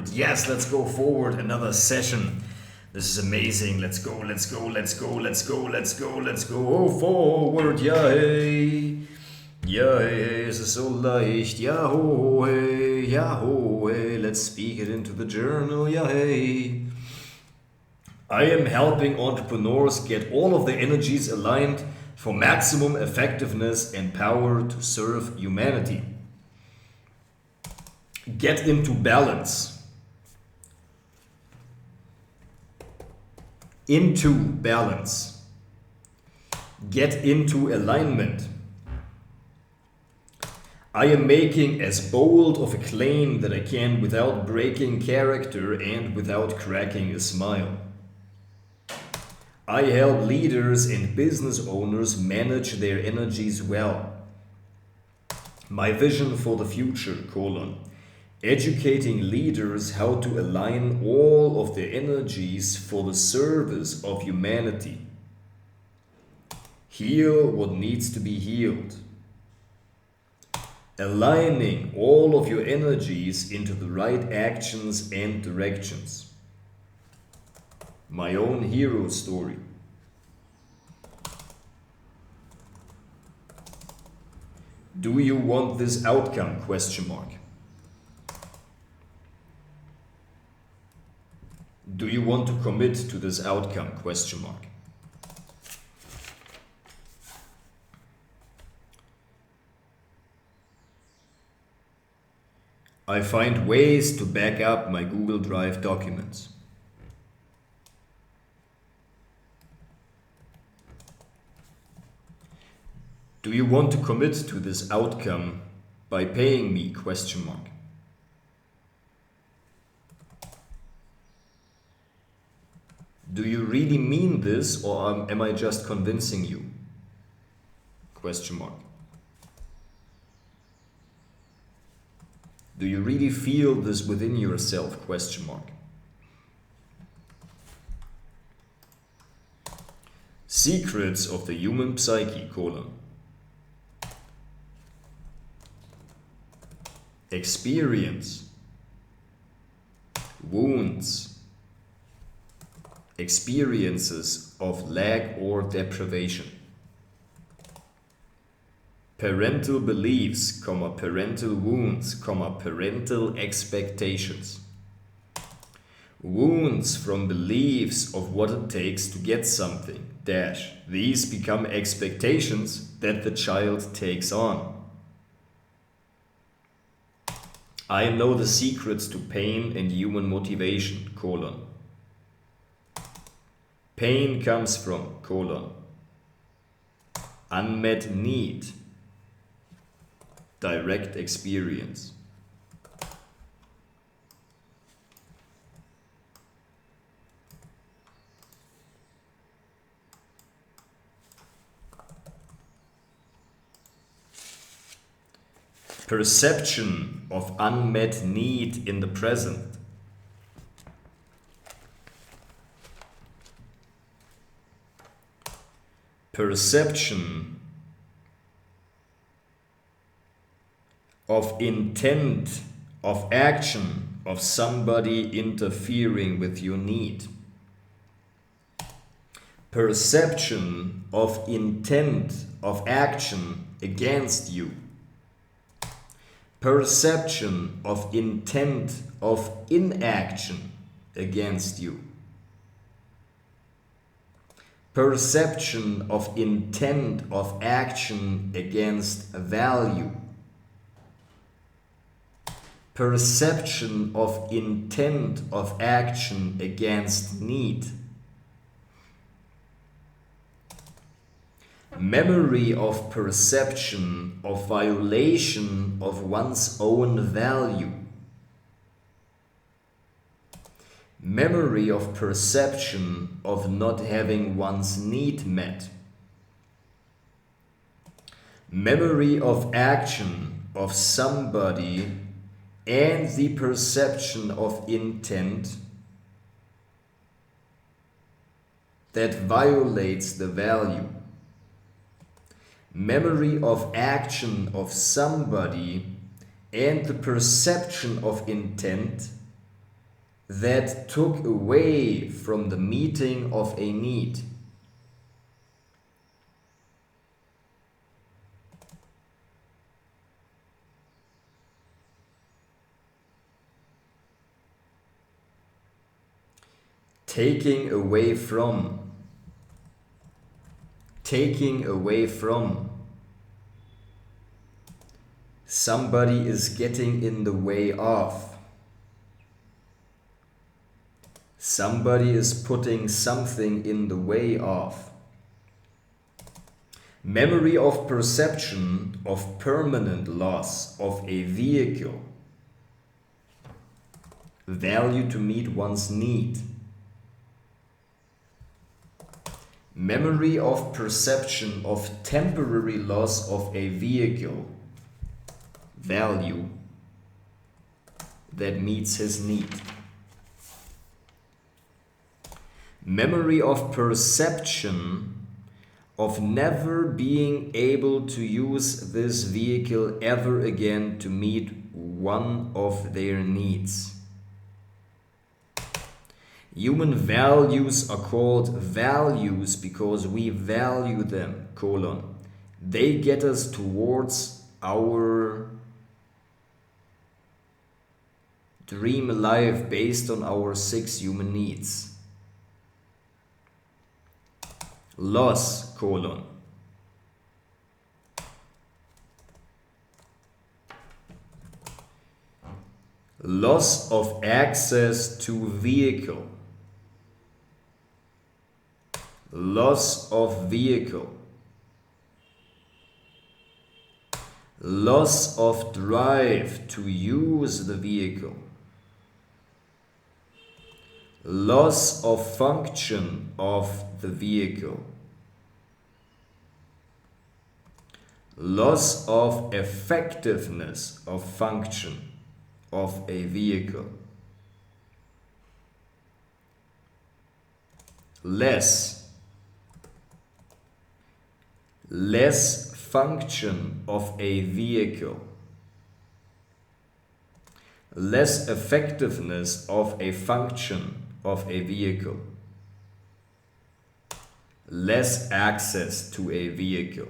forward. Yes, let's go forward. Another session. This is amazing. Let's go, let's go, let's go, let's go, let's go, let's go. Oh, forward. Ja, hey. Ja, hey, es ist so leicht. Ja, ho, hey. Ja, ho, hey. Let's speak it into the journal. Ja, hey. I am helping entrepreneurs get all of their energies aligned for maximum effectiveness and power to serve humanity. Get into balance. Into balance. Get into alignment. I am making as bold of a claim that I can without breaking character and without cracking a smile. I help leaders and business owners manage their energies well. My vision for the future, educating leaders how to align all of their energies for the service of humanity. Heal what needs to be healed. Aligning all of your energies into the right actions and directions. My own hero story. Do you want this outcome? ? Do you want to commit to this outcome? ? I find ways to back up my Google Drive documents. Do you want to commit to this outcome by paying me? ? Do you really mean this, or am I just convincing you? ? Do you really feel this within yourself? ? Secrets of the human psyche: experience, wounds, experiences of lack or deprivation, parental beliefs, parental wounds, parental expectations, wounds from beliefs of what it takes to get something, these become expectations that the child takes on. I know the secrets to pain and human motivation, Pain comes from, unmet need, direct experience. Perception of unmet need in the present. Perception of intent, of action, of somebody interfering with your need. Perception of intent, of action against you. Perception of intent of inaction against you. Perception of intent of action against value. Perception of intent of action against need. Memory of perception of violation of one's own value. Memory of perception of not having one's need met. Memory of action of somebody and the perception of intent that violates the value. Memory of action of somebody and the perception of intent that took away from the meeting of a need. Taking away from. Taking away from. Somebody is getting in the way of. Somebody is putting something in the way of. Memory of perception of permanent loss of a vehicle. Value to meet one's need. Memory of perception of temporary loss of a vehicle. Value that meets his need. Memory of perception of never being able to use this vehicle ever again to meet one of their needs. Human values are called values because we value them, colon. They get us towards our dream life based on our 6 human needs. Loss, colon. Loss of access to vehicle. Loss of vehicle. Loss of drive to use the vehicle. Loss of function of the vehicle. Loss of effectiveness of function of a vehicle. Less function of a vehicle. Less effectiveness of a function of a vehicle. Less access to a vehicle.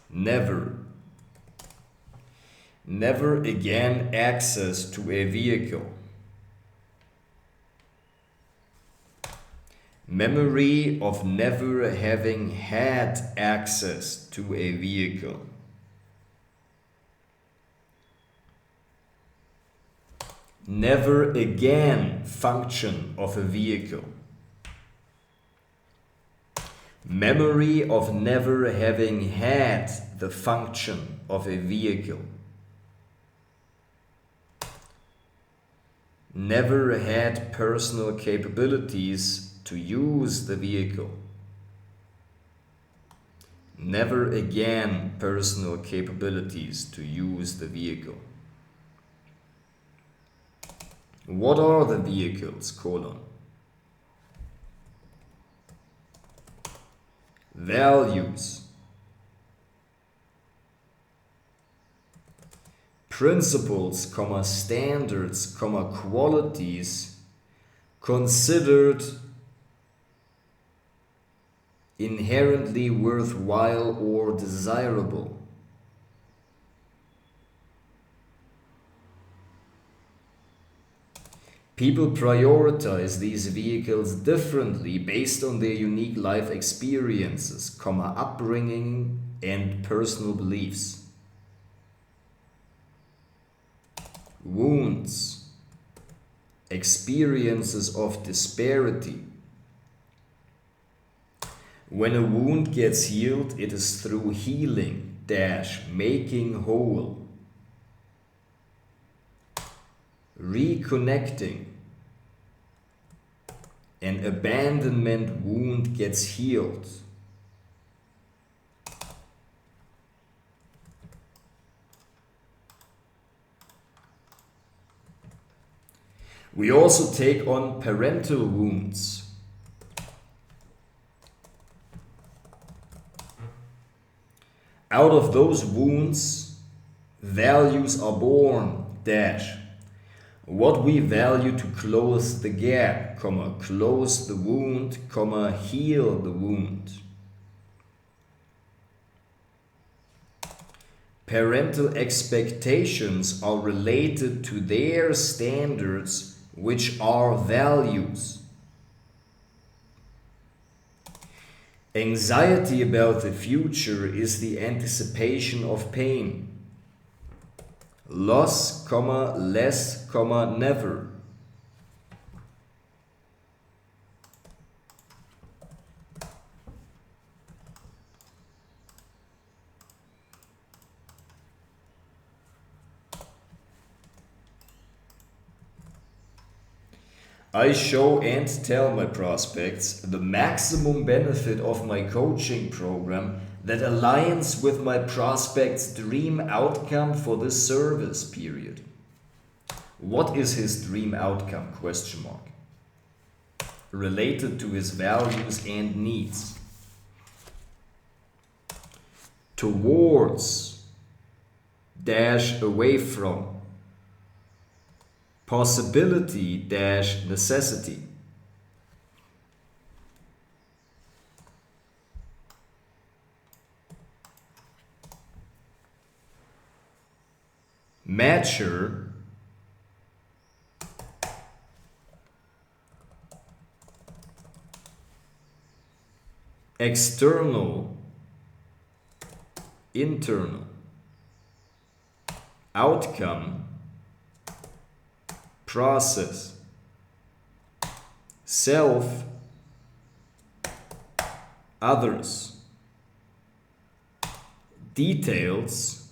Never again access to a vehicle. Memory of never having had access to a vehicle. Never again function of a vehicle. Memory of never having had the function of a vehicle. Never had personal capabilities to use the vehicle. Never again personal capabilities to use the vehicle. What are the vehicles, colon? Values. Principles, comma, standards, comma, qualities considered inherently worthwhile or desirable. People prioritize these vehicles differently based on their unique life experiences, comma, upbringing and personal beliefs. Wounds. Experiences of disparity. When a wound gets healed, it is through healing - making whole. Reconnecting. An abandonment wound gets healed. We also take on parental wounds. Out of those wounds, values are born - What we value to close the gap, close the wound, heal the wound. Parental expectations are related to their standards, which are values. Anxiety about the future is the anticipation of pain. Loss, less, never. I show and tell my prospects the maximum benefit of my coaching program that aligns with my prospect's dream outcome for this service period. What is his dream outcome? Related to his values and needs. Towards, away from. Possibility - necessity. Mature - external - internal. Outcome - process. Self - others. Details -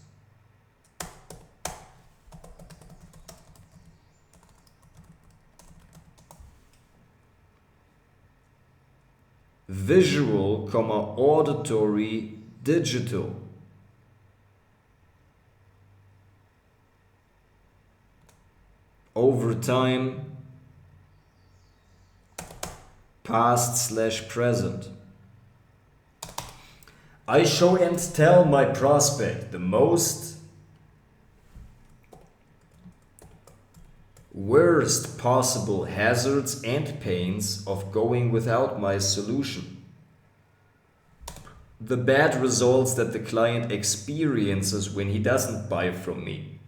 visual, auditory, digital. Over time, past/present. I show and tell my prospect the most worst possible hazards and pains of going without my solution. The bad results that the client experiences when he doesn't buy from me.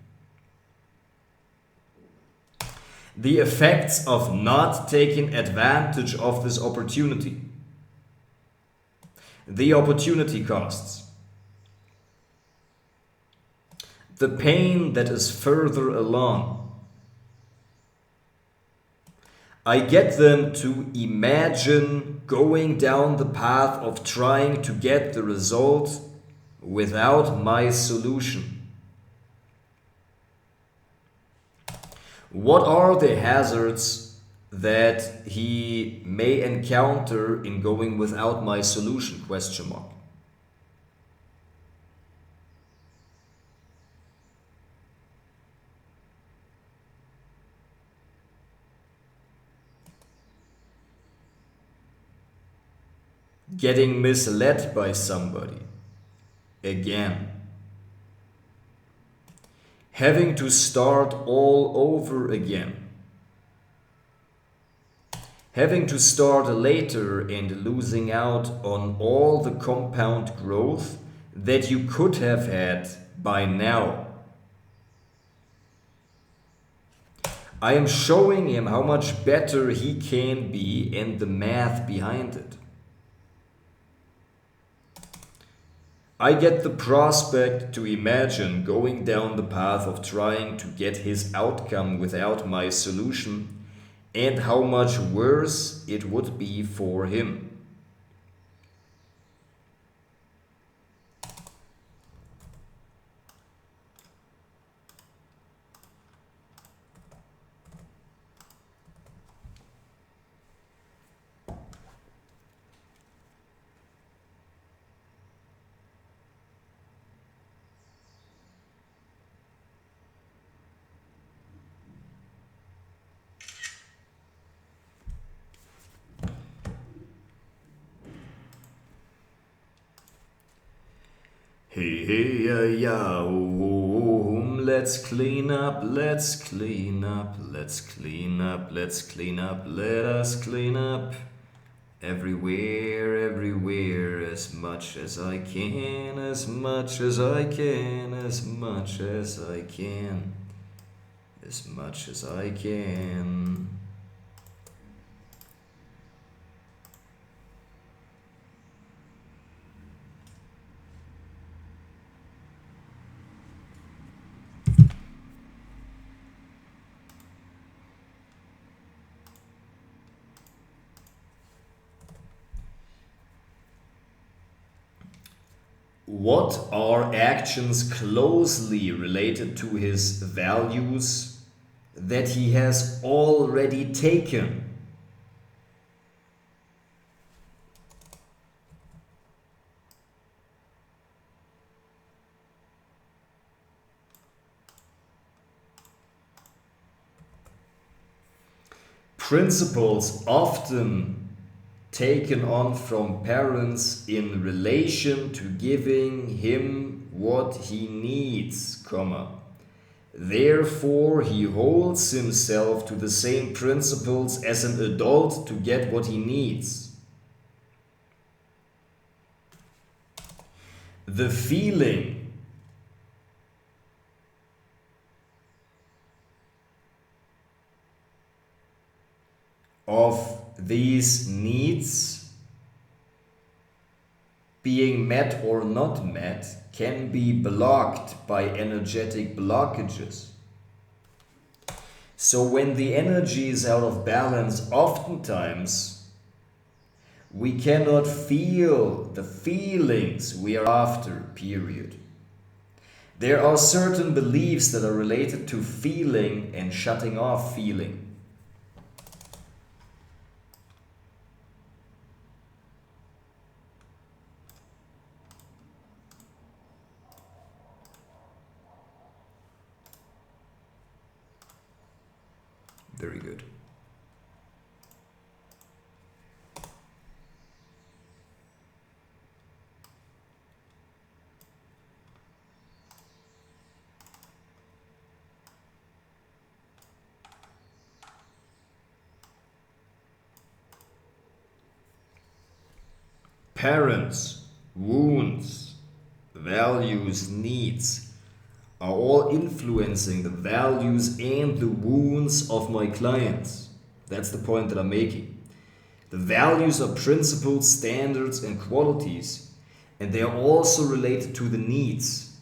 The effects of not taking advantage of this opportunity. The opportunity costs. The pain that is further along. I get them to imagine going down the path of trying to get the result without my solution. What are the hazards that he may encounter in going without my solution? Getting misled by somebody. Again. Having to start all over again. Having to start later and losing out on all the compound growth that you could have had by now. I am showing him how much better he can be and the math behind it. I get the prospect to imagine going down the path of trying to get his outcome without my solution and how much worse it would be for him. Hey, hey, ya, ya, let's clean up, let's clean up, let's clean up, let's clean up, let us clean up. Everywhere, everywhere, as much as I can, as much as I can, as much as I can, as much as I can. What are actions closely related to his values that he has already taken? Principles often taken on from parents in relation to giving him what he needs, comma. Therefore, he holds himself to the same principles as an adult to get what he needs. The feeling of these needs being met or not met can be blocked by energetic blockages. So when the energy is out of balance, oftentimes we cannot feel the feelings we are after, period. There are certain beliefs that are related to feeling and shutting off feeling. Very good. Parents, wounds, values, needs are all influencing the values and the wounds of my clients. That's the point that I'm making. The values are principles, standards, and qualities, and they are also related to the needs.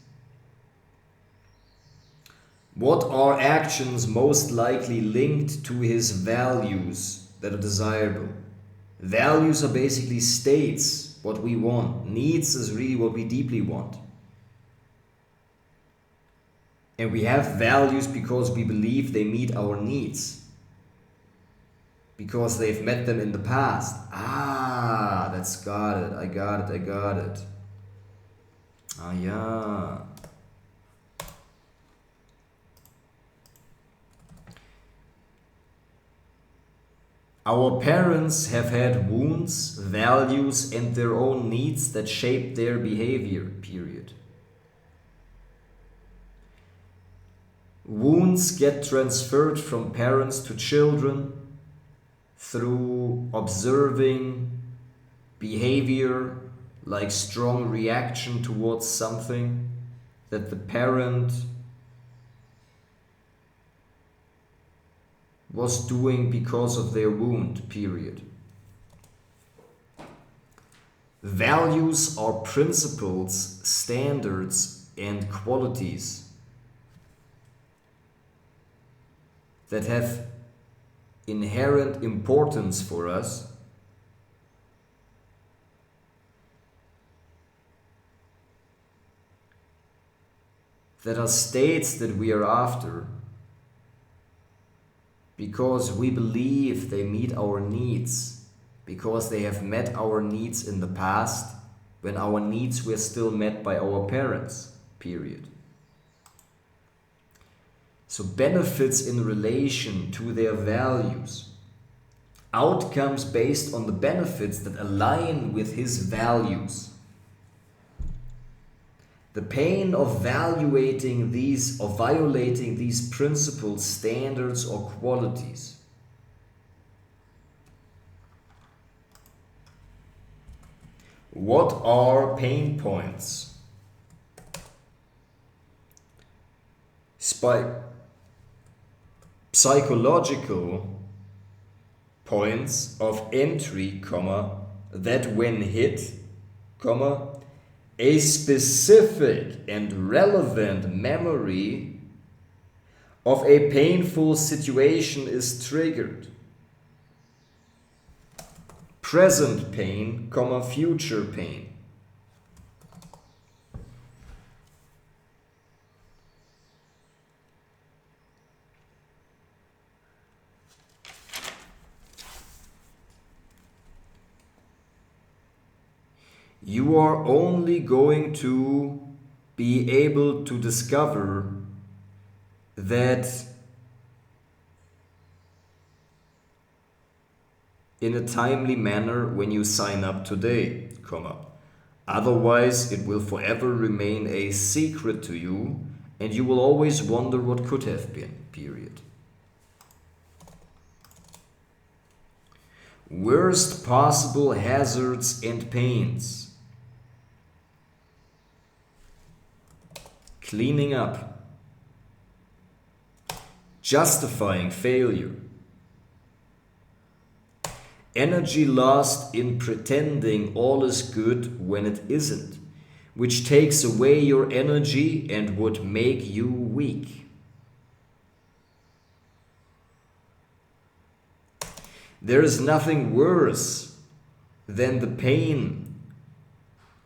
What are actions most likely linked to his values that are desirable? Values are basically states, what we want. Needs is really what we deeply want. And we have values because we believe they meet our needs. Because they've met them in the past. Ah, that's got it. I got it. Ah, yeah. Our parents have had wounds, values, and their own needs that shape their behavior, period. Wounds get transferred from parents to children through observing behavior like strong reaction towards something that the parent was doing because of their wound, period. Values are principles, standards, and qualities that have inherent importance for us, that are states that we are after because we believe they meet our needs, because they have met our needs in the past when our needs were still met by our parents, period. So benefits in relation to their values, outcomes based on the benefits that align with his values. The pain of violating these principles, standards, or qualities. What are pain points? Psychological points of entry, that when hit, a specific and relevant memory of a painful situation is triggered. Present pain, future pain. You are only going to be able to discover that in a timely manner when you sign up today, otherwise it will forever remain a secret to you and you will always wonder what could have been, period. Worst possible hazards and pains. Cleaning up. Justifying failure. Energy lost in pretending all is good when it isn't, which takes away your energy and would make you weak. There is nothing worse than the pain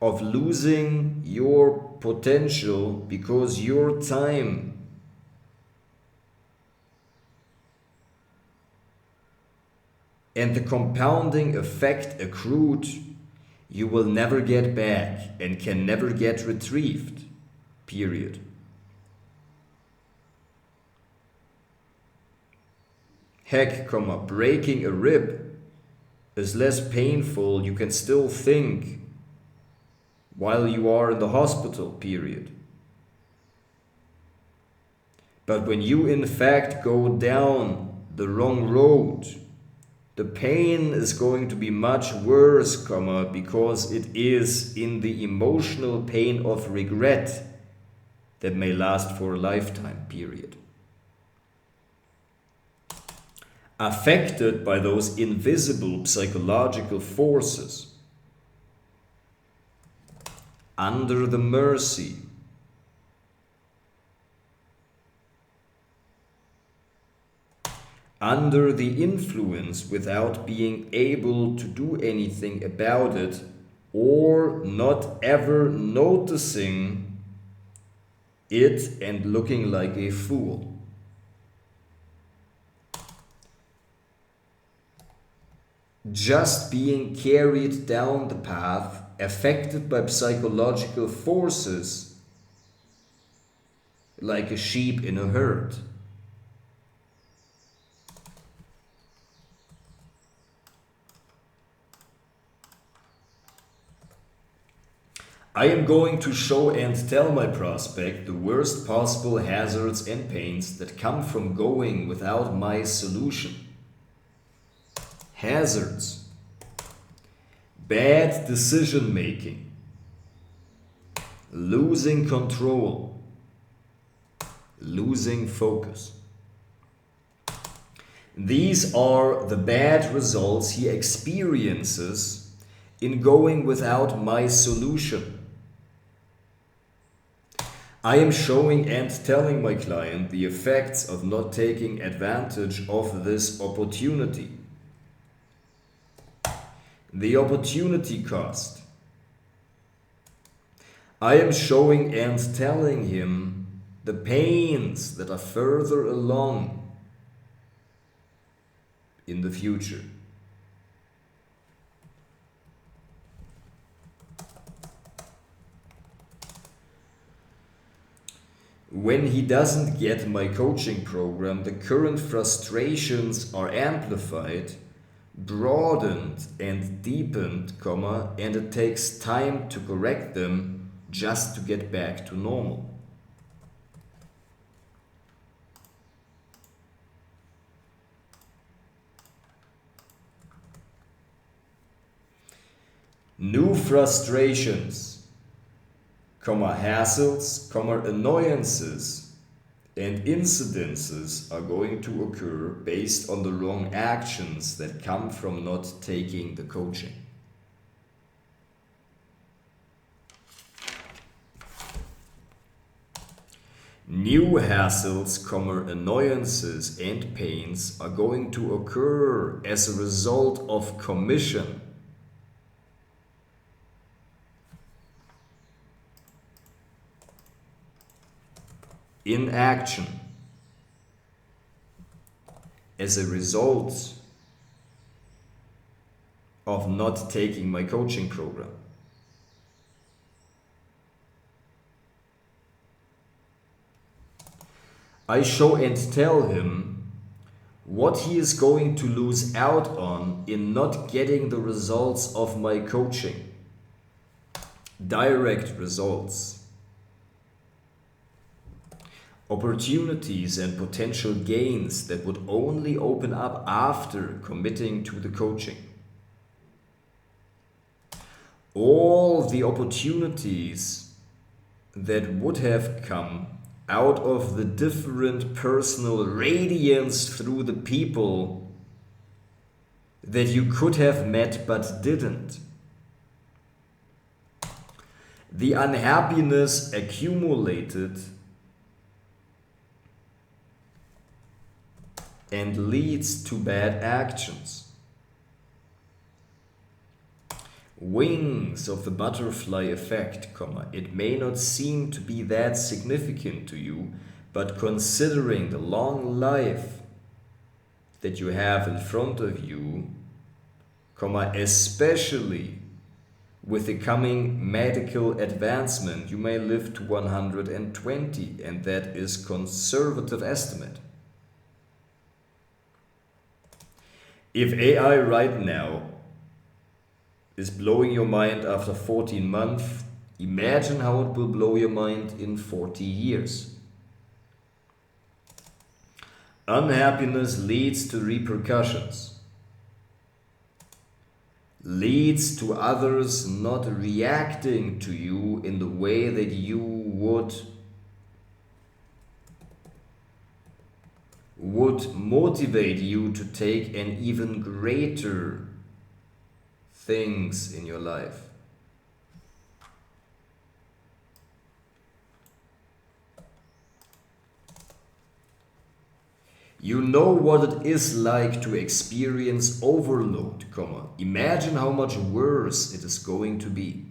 of losing your potential because your time and the compounding effect accrued you will never get back and can never get retrieved, period. Heck, breaking a rib is less painful, you can still think while you are in the hospital, period. But when you in fact go down the wrong road, the pain is going to be much worse, because it is in the emotional pain of regret that may last for a lifetime, period. Affected by those invisible psychological forces, under the mercy, under the influence without being able to do anything about it or not ever noticing it and looking like a fool. Just being carried down the path, affected by psychological forces, like a sheep in a herd. I am going to show and tell my prospect the worst possible hazards and pains that come from going without my solution. Hazards. Bad decision making. Losing control. Losing focus. These are the bad results he experiences in going without my solution. I am showing and telling my client the effects of not taking advantage of this opportunity. The opportunity cost. I am showing and telling him the pains that are further along in the future. When he doesn't get my coaching program, the current frustrations are amplified, broadened and deepened, and it takes time to correct them just to get back to normal. New frustrations, hassles, annoyances, and incidences are going to occur based on the wrong actions that come from not taking the coaching. New hassles, annoyances, and pains are going to occur as a result of commission. Inaction, as a result of not taking my coaching program. I show and tell him what he is going to lose out on in not getting the results of my coaching. Direct results. Opportunities and potential gains that would only open up after committing to the coaching. All the opportunities that would have come out of the different personal radiance through the people that you could have met but didn't. The unhappiness accumulated and leads to bad actions. Wings of the butterfly effect, it may not seem to be that significant to you, but considering the long life that you have in front of you, especially with the coming medical advancement, you may live to 120, and that is conservative estimate. If AI right now is blowing your mind after 14 months, imagine how it will blow your mind in 40 years. Unhappiness leads to repercussions, leads to others not reacting to you in the way that you would motivate you to take an even greater things in your life. You know what it is like to experience overload, imagine how much worse it is going to be.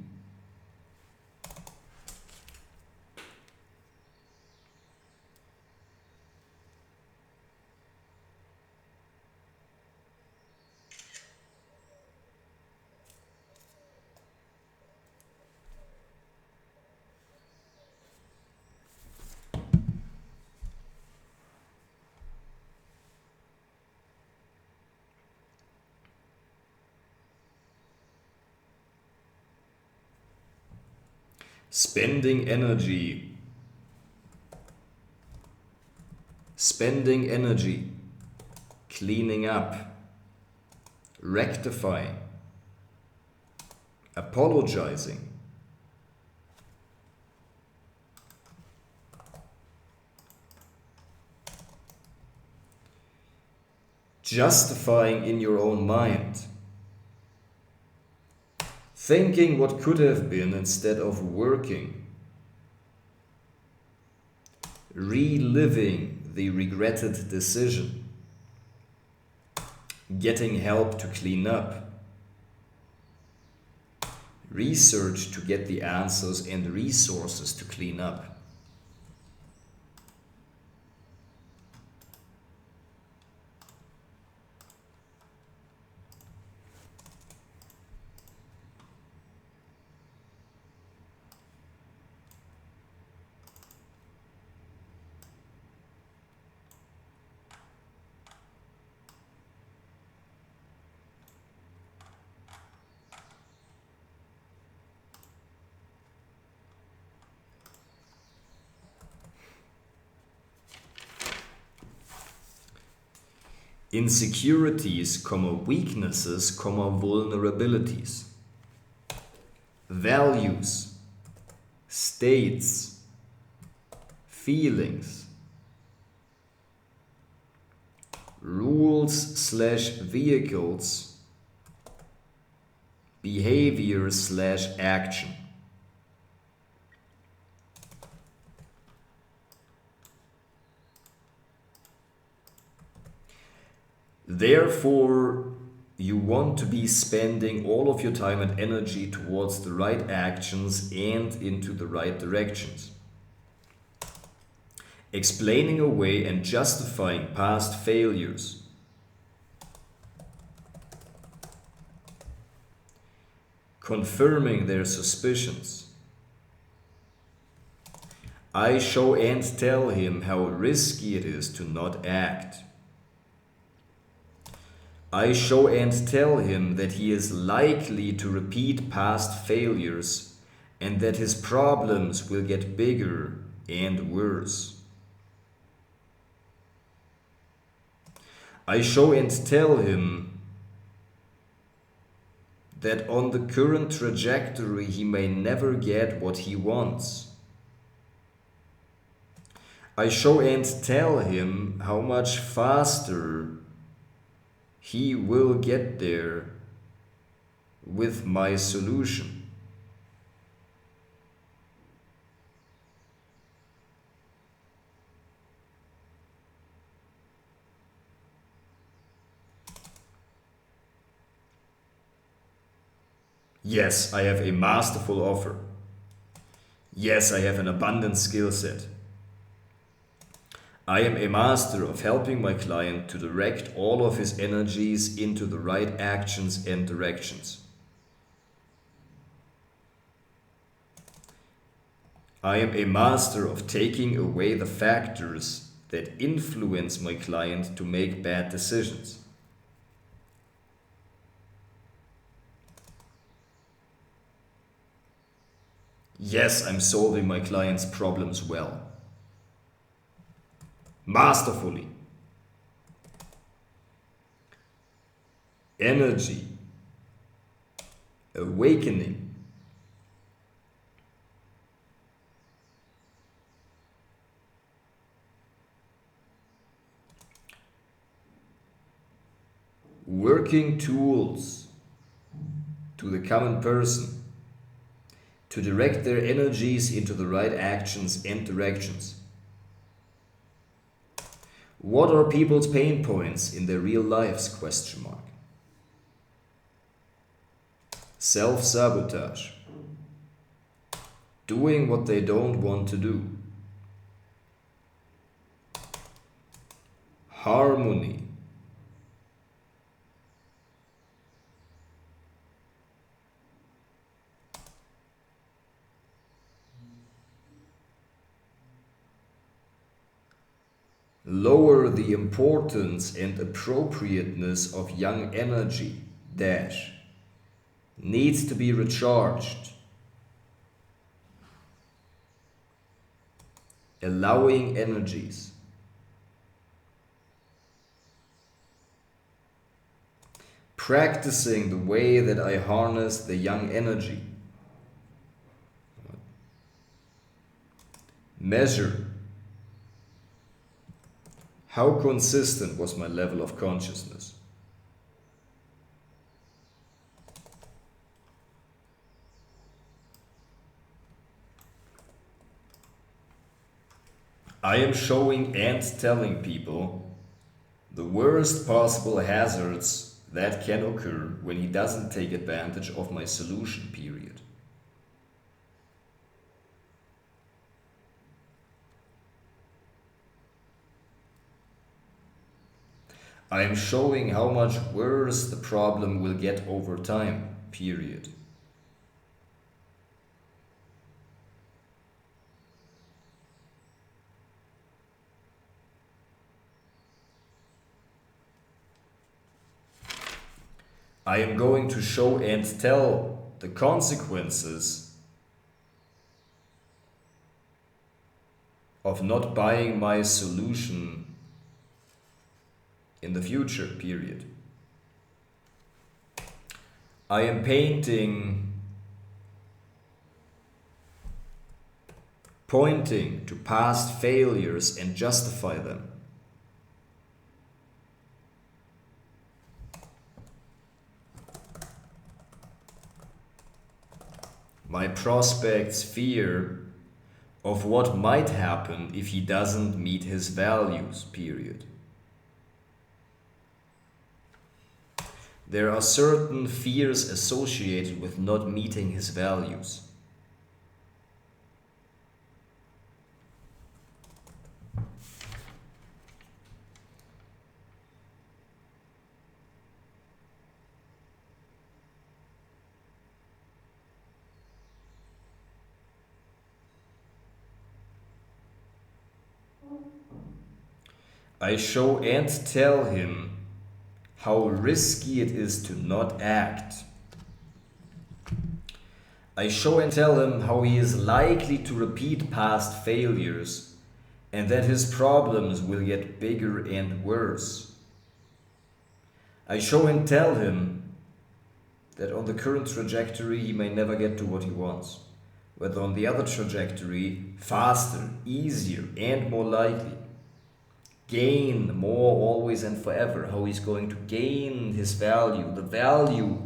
Spending energy, cleaning up, rectifying, apologizing, justifying in your own mind, thinking what could have been instead of working, reliving the regretted decision, getting help to clean up, research to get the answers and resources to clean up. insecurities, weaknesses, vulnerabilities, values, states, feelings, rules/vehicles, behavior/action. Therefore, you want to be spending all of your time and energy towards the right actions and into the right directions. Explaining away and justifying past failures. Confirming their suspicions. I show and tell him how risky it is to not act. I show and tell him that he is likely to repeat past failures and that his problems will get bigger and worse. I show and tell him that on the current trajectory he may never get what he wants. I show and tell him how much faster he will get there with my solution. Yes, I have a masterful offer. Yes, I have an abundant skill set. I am a master of helping my client to direct all of his energies into the right actions and directions. I am a master of taking away the factors that influence my client to make bad decisions. Yes, I'm solving my client's problems well. Masterfully. Energy. Awakening. Working tools to the common person to direct their energies into the right actions and directions. What are people's pain points in their real lives? ? Self-sabotage. Doing what they don't want to do. Harmony. Lower the importance and appropriateness of young energy, needs to be recharged. Allowing energies. Practicing the way that I harness the young energy. Measure. How consistent was my level of consciousness? I am showing and telling people the worst possible hazards that can occur when he doesn't take advantage of my solution period. I am showing how much worse the problem will get over time, period. I am going to show and tell the consequences of not buying my solution in the future, period. I am painting, pointing to past failures and justify them. My prospect's fear of what might happen if he doesn't meet his values, period. There are certain fears associated with not meeting his values. I show and tell him how risky it is to not act. I show and tell him how he is likely to repeat past failures and that his problems will get bigger and worse. I show and tell him that on the current trajectory he may never get to what he wants, whether on the other trajectory, faster, easier, and more likely. Gain more always and forever, how he's going to gain his value, the value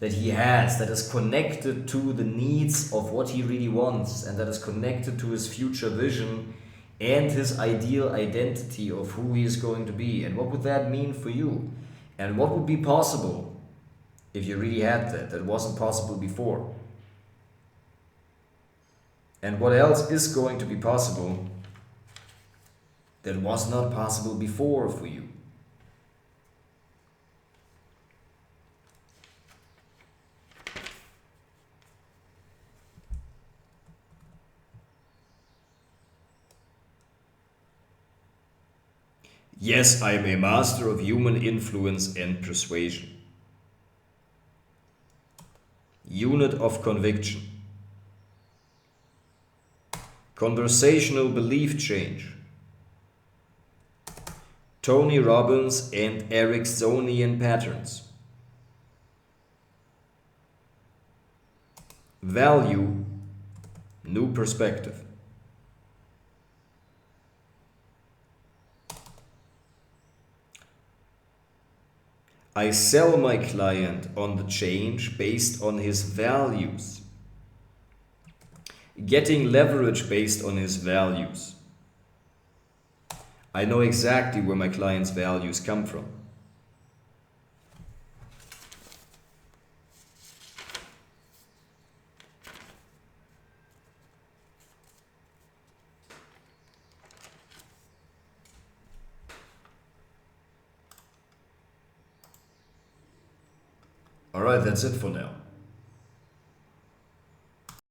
that he has, that is connected to the needs of what he really wants, and that is connected to his future vision and his ideal identity of who he is going to be. And what would that mean for you? And what would be possible if you really had that wasn't possible before? And what else is going to be possible that was not possible before for you? Yes, I am a master of human influence and persuasion. Unit of conviction. Conversational belief change. Tony Robbins and Ericksonian patterns. Value, new perspective. I sell my client on the change based on his values. Getting leverage based on his values. I know exactly where my client's values come from. All right, that's it for now.